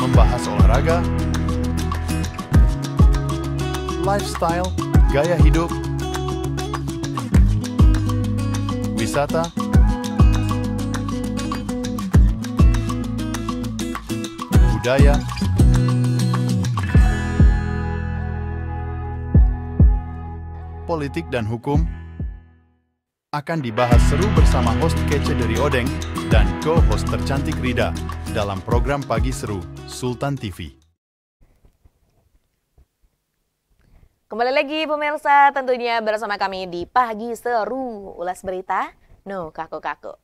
membahas olahraga, lifestyle, gaya hidup, wisata, budaya, politik dan hukum akan dibahas seru bersama host kece dari Odeng dan co-host tercantik Rida dalam program Pagi Seru Sultan TV. Kembali lagi pemirsa, tentunya bersama kami di Pagi Seru, ulas berita, no kaku-kaku.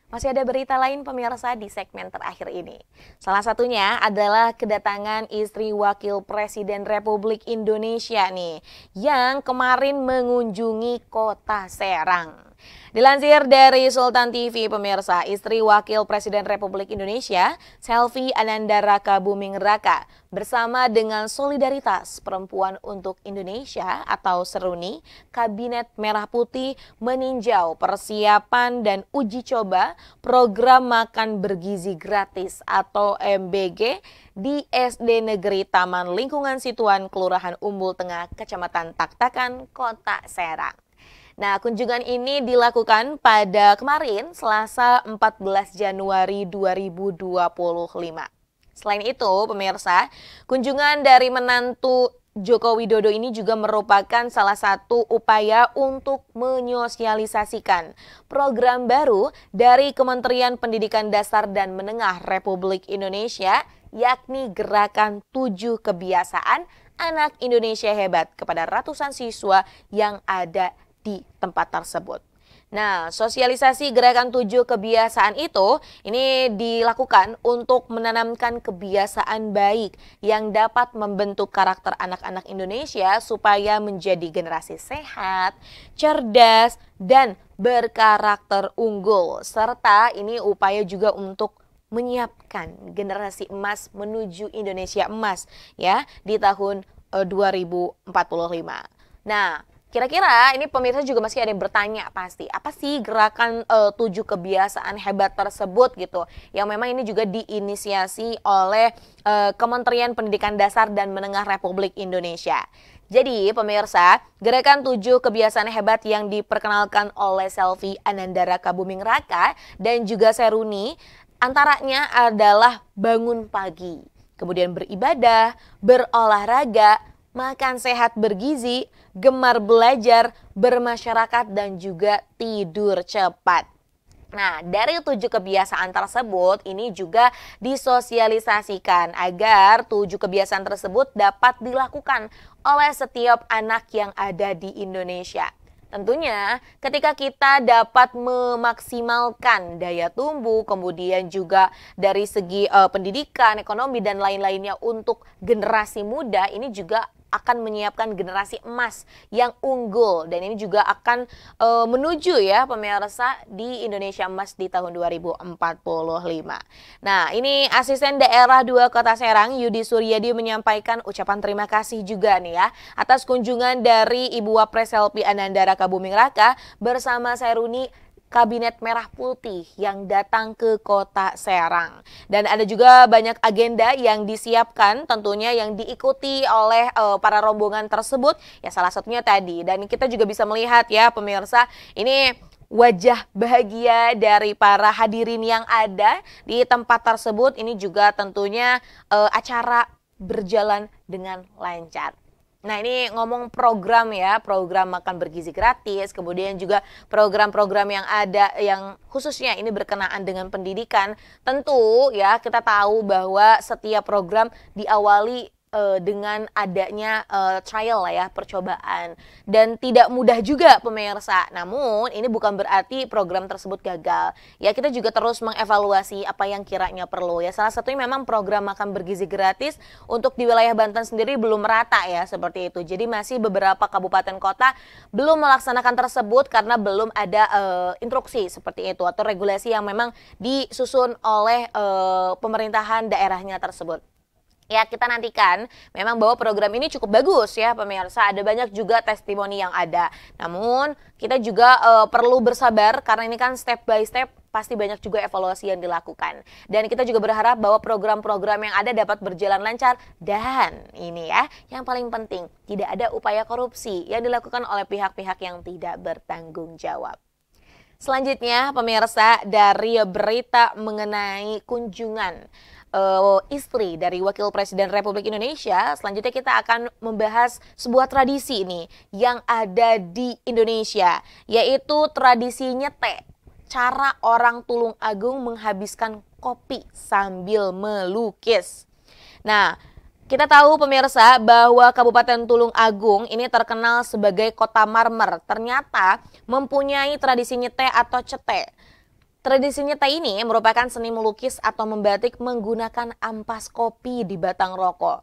Masih ada berita lain pemirsa di segmen terakhir ini. Salah satunya adalah kedatangan istri Wakil Presiden Republik Indonesia nih, yang kemarin mengunjungi Kota Serang. Dilansir dari Sultan TV pemirsa, istri Wakil Presiden Republik Indonesia, Selvi Anandaraka Buming Raka, bersama dengan Solidaritas Perempuan untuk Indonesia atau Seruni, Kabinet Merah Putih meninjau persiapan dan uji coba program makan bergizi gratis atau MBG di SD Negeri Taman Lingkungan Situan, Kelurahan Umbul Tengah, Kecamatan Taktakan, Kota Serang. Nah, kunjungan ini dilakukan pada kemarin, Selasa 14 Januari 2025. Selain itu, pemirsa, kunjungan dari menantu Joko Widodo ini juga merupakan salah satu upaya untuk menyosialisasikan program baru dari Kementerian Pendidikan Dasar dan Menengah Republik Indonesia, yakni Gerakan 7 Kebiasaan Anak Indonesia Hebat kepada ratusan siswa yang ada di tempat tersebut. Nah, sosialisasi Gerakan 7 Kebiasaan itu ini dilakukan untuk menanamkan kebiasaan baik yang dapat membentuk karakter anak-anak Indonesia supaya menjadi generasi sehat, cerdas, dan berkarakter unggul. Serta ini upaya juga untuk menyiapkan generasi emas menuju Indonesia emas ya di tahun 2045. Nah, kira-kira ini pemirsa juga masih ada yang bertanya pasti, apa sih gerakan 7 kebiasaan hebat tersebut gitu, yang memang ini juga diinisiasi oleh Kementerian Pendidikan Dasar dan Menengah Republik Indonesia. Jadi pemirsa, gerakan 7 kebiasaan hebat yang diperkenalkan oleh Selvi Anandaraka Buming Raka dan juga Seruni, antaranya adalah bangun pagi, kemudian beribadah, berolahraga, makan sehat bergizi, gemar belajar, bermasyarakat, dan juga tidur cepat. Nah, dari 7 kebiasaan tersebut ini juga disosialisasikan agar 7 kebiasaan tersebut dapat dilakukan oleh setiap anak yang ada di Indonesia. Tentunya ketika kita dapat memaksimalkan daya tumbuh, kemudian juga dari segi pendidikan, ekonomi, dan lain-lainnya untuk generasi muda, ini juga akan menyiapkan generasi emas yang unggul, dan ini juga akan menuju ya pemirsa di Indonesia emas di tahun 2045. Nah, ini Asisten Daerah 2 Kota Serang Yudi Suryadi menyampaikan ucapan terima kasih juga nih ya atas kunjungan dari Ibu Wapres Selvi Anandaraka Buming Raka bersama Seruni, Kabinet Merah Putih yang datang ke Kota Serang. Dan ada juga banyak agenda yang disiapkan tentunya yang diikuti oleh para rombongan tersebut. Ya salah satunya tadi, dan kita juga bisa melihat ya pemirsa, ini wajah bahagia dari para hadirin yang ada di tempat tersebut. Ini juga tentunya acara berjalan dengan lancar. Nah, ini ngomong program ya, program makan bergizi gratis, kemudian juga program-program yang ada yang khususnya ini berkenaan dengan pendidikan. Tentu ya kita tahu bahwa setiap program diawali dengan adanya trial lah ya, percobaan, dan tidak mudah juga pemirsa. Namun ini bukan berarti program tersebut gagal. Ya, kita juga terus mengevaluasi apa yang kiranya perlu ya. Salah satunya memang program makan bergizi gratis untuk di wilayah Banten sendiri belum merata ya, seperti itu. Jadi masih beberapa kabupaten kota belum melaksanakan tersebut karena belum ada instruksi seperti itu atau regulasi yang memang disusun oleh pemerintahan daerahnya tersebut. Ya, kita nantikan memang bahwa program ini cukup bagus ya pemirsa, ada banyak juga testimoni yang ada. Namun kita juga perlu bersabar karena ini kan step by step pasti banyak juga evaluasi yang dilakukan. Dan kita juga berharap bahwa program-program yang ada dapat berjalan lancar. Dan ini ya, yang paling penting, tidak ada upaya korupsi yang dilakukan oleh pihak-pihak yang tidak bertanggung jawab. Selanjutnya, pemirsa, dari berita mengenai kunjungan istri dari Wakil Presiden Republik Indonesia, selanjutnya kita akan membahas sebuah tradisi ini yang ada di Indonesia, yaitu tradisi nyete. Cara orang Tulung Agung menghabiskan kopi sambil melukis. Nah, kita tahu pemirsa bahwa Kabupaten Tulung Agung ini terkenal sebagai kota marmer. Ternyata mempunyai tradisi nyete atau cete. Tradisi nyete ini merupakan seni melukis atau membatik menggunakan ampas kopi di batang rokok.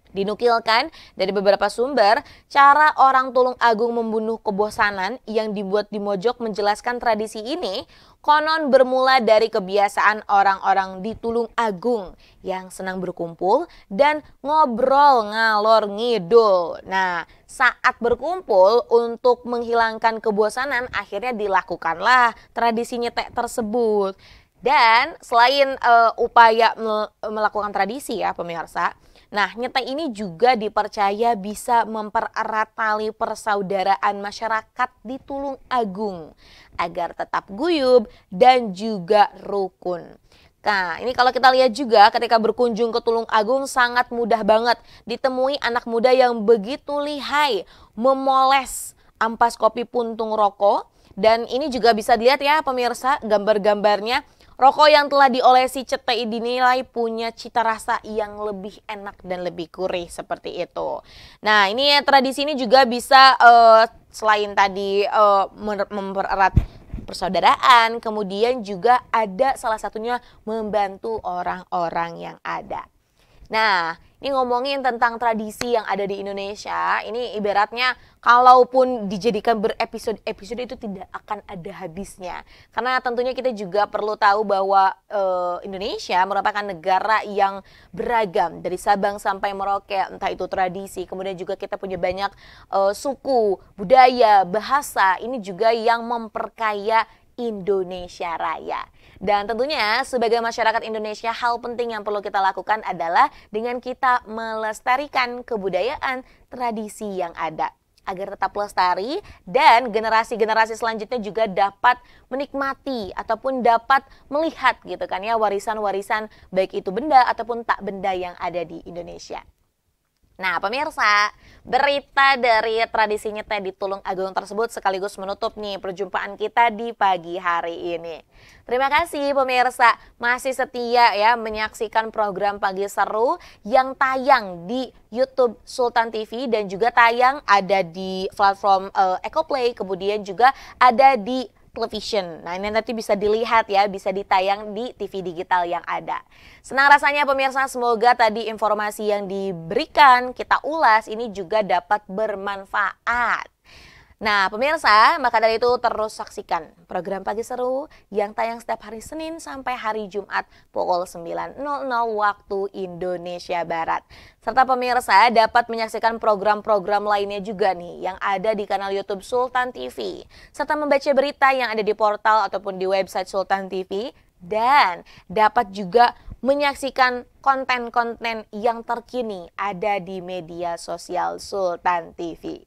Dinukilkan dari beberapa sumber, cara orang Tulung Agung membunuh kebosanan yang dibuat di Mojok menjelaskan tradisi ini konon bermula dari kebiasaan orang-orang di Tulung Agung yang senang berkumpul dan ngobrol ngalor ngidul. Nah, saat berkumpul untuk menghilangkan kebosanan, akhirnya dilakukanlah tradisi nyetek tersebut. Dan selain upaya melakukan tradisi ya pemirsa, nah, nyete ini juga dipercaya bisa mempererat tali persaudaraan masyarakat di Tulung Agung agar tetap guyub dan juga rukun. Nah, ini kalau kita lihat juga ketika berkunjung ke Tulung Agung sangat mudah banget ditemui anak muda yang begitu lihai memoles ampas kopi puntung rokok. Dan ini juga bisa dilihat ya pemirsa gambar-gambarnya. Rokok yang telah diolesi cete dinilai punya cita rasa yang lebih enak dan lebih gurih seperti itu. Nah, ini tradisi ini juga bisa selain tadi mempererat persaudaraan, kemudian juga ada salah satunya membantu orang-orang yang ada. Nah, ini ngomongin tentang tradisi yang ada di Indonesia, ini ibaratnya kalaupun dijadikan berepisode-episode itu tidak akan ada habisnya. Karena tentunya kita juga perlu tahu bahwa Indonesia merupakan negara yang beragam dari Sabang sampai Merauke, entah itu tradisi, kemudian juga kita punya banyak suku, budaya, bahasa, ini juga yang memperkaya Indonesia Raya. Dan tentunya sebagai masyarakat Indonesia, hal penting yang perlu kita lakukan adalah dengan kita melestarikan kebudayaan tradisi yang ada agar tetap lestari dan generasi-generasi selanjutnya juga dapat menikmati ataupun dapat melihat gitu kan ya warisan-warisan baik itu benda ataupun tak benda yang ada di Indonesia. Nah pemirsa, berita dari tradisi nyete di Tulung Agung tersebut sekaligus menutup nih perjumpaan kita di pagi hari ini. Terima kasih pemirsa masih setia ya menyaksikan program Pagi Seru yang tayang di YouTube Sultan TV dan juga tayang ada di platform Ekoplay, kemudian juga ada di television. Nah ini nanti bisa dilihat ya, bisa ditayang di TV digital yang ada. Senang rasanya pemirsa, semoga tadi informasi yang diberikan, kita ulas, ini juga dapat bermanfaat. Nah pemirsa, maka dari itu terus saksikan program Pagi Seru yang tayang setiap hari Senin sampai hari Jumat pukul 9.00 waktu Indonesia Barat. Serta pemirsa dapat menyaksikan program-program lainnya juga nih yang ada di kanal YouTube Sultan TV. Serta membaca berita yang ada di portal ataupun di website Sultan TV. Dan dapat juga menyaksikan konten-konten yang terkini ada di media sosial Sultan TV.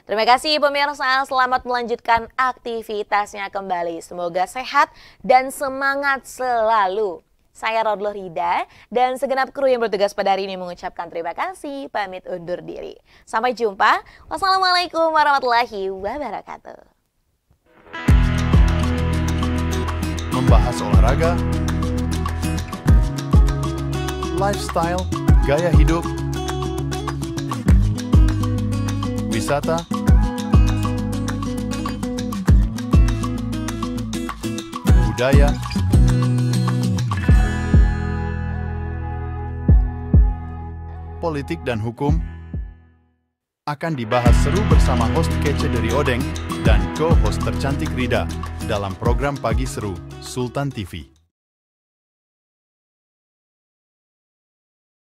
Terima kasih pemirsa, selamat melanjutkan aktivitasnya kembali. Semoga sehat dan semangat selalu. Saya Rodloh Rida dan segenap kru yang bertugas pada hari ini mengucapkan terima kasih, pamit undur diri. Sampai jumpa, wassalamualaikum warahmatullahi wabarakatuh. Membahas olahraga, lifestyle, gaya hidup, wisata, budaya, politik dan hukum akan dibahas seru bersama host kece dari Odeng dan co-host tercantik Rida dalam program Pagi Seru Sultan TV.